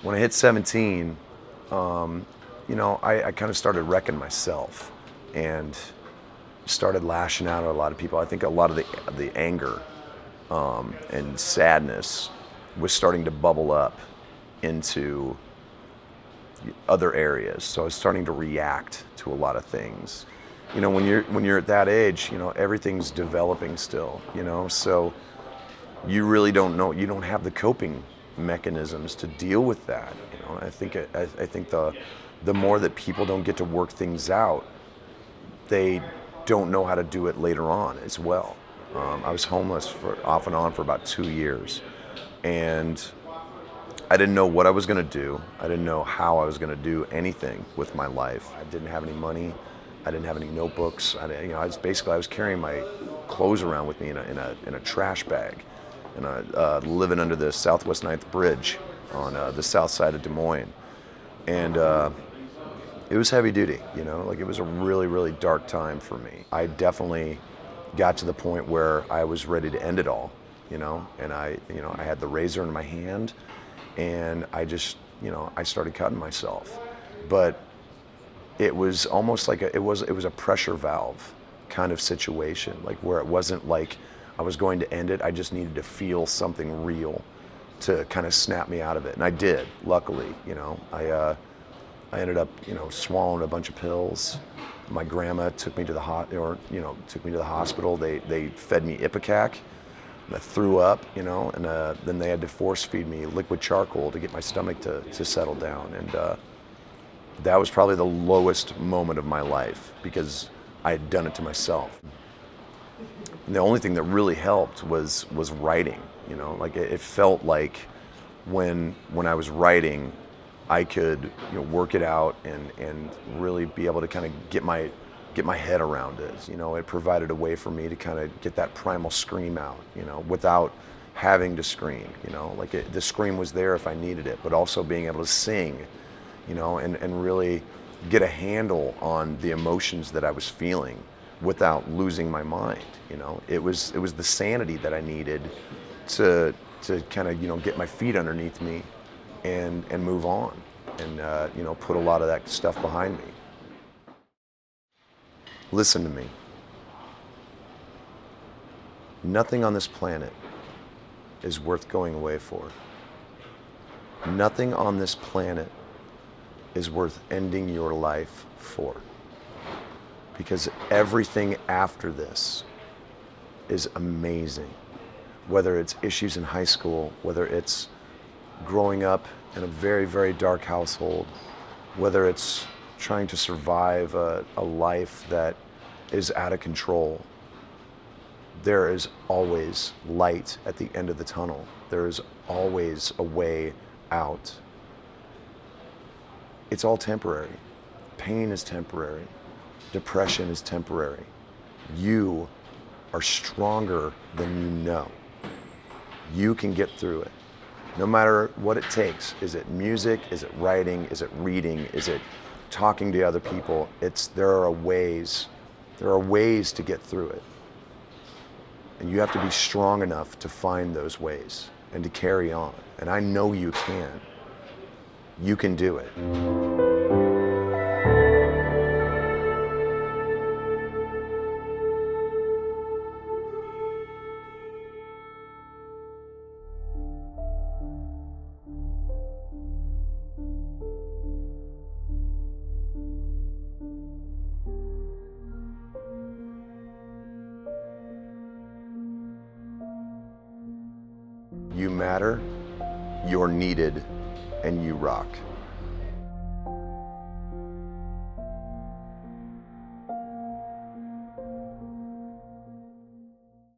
When I hit 17, I kind of started wrecking myself and started lashing out at a lot of people. I think a lot of the anger and sadness was starting to bubble up into other areas. So I was starting to react to a lot of things. When you're at that age, everything's developing still, so you really don't know, you don't have the coping mechanisms to deal with that. I think the more that people don't get to work things out, they don't know how to do it later on as well. I was homeless off and on for about 2 years, and I didn't know what I was going to do. I didn't know how I was going to do anything with my life. I didn't have any money. I didn't have any notebooks. I was carrying my clothes around with me in a trash bag, and living under the Southwest 9th Bridge on the south side of Des Moines, and it was heavy duty. It was a really, really dark time for me. I definitely got to the point where I was ready to end it all, and I had the razor in my hand, and I started cutting myself. But it was almost like it was a pressure valve kind of situation, like where it wasn't like I was going to end it. I just needed to feel something real to kind of snap me out of it, and I did. Luckily, I ended up swallowing a bunch of pills. My grandma took me to the hospital. They fed me Ipecac. I threw up, and then they had to force feed me liquid charcoal to get my stomach to settle down. And that was probably the lowest moment of my life because I had done it to myself. And the only thing that really helped was writing. It felt like when I was writing, I could work it out and really be able to kind of get my head around it. It provided a way for me to kind of get that primal scream out, without having to scream. The scream was there if I needed it, but also being able to sing, and really get a handle on the emotions that I was feeling without losing my mind. It was the sanity that I needed to kind of get my feet underneath me and move on, and put a lot of that stuff behind me. Listen to me. Nothing on this planet is worth going away for. Nothing on this planet is worth ending your life for. Because everything after this is amazing. Whether it's issues in high school, whether it's growing up in a very, very dark household, whether it's trying to survive a life that is out of control, there is always light at the end of the tunnel. There is always a way out. It's all temporary. Pain is temporary. Depression is temporary. You are stronger than you know. You can get through it. No matter what it takes. Is it music? Is it writing? Is it reading? Is it talking to other people? There are ways to get through it. And you have to be strong enough to find those ways and to carry on. And I know you can. You can do it. You matter, you're needed, and you rock.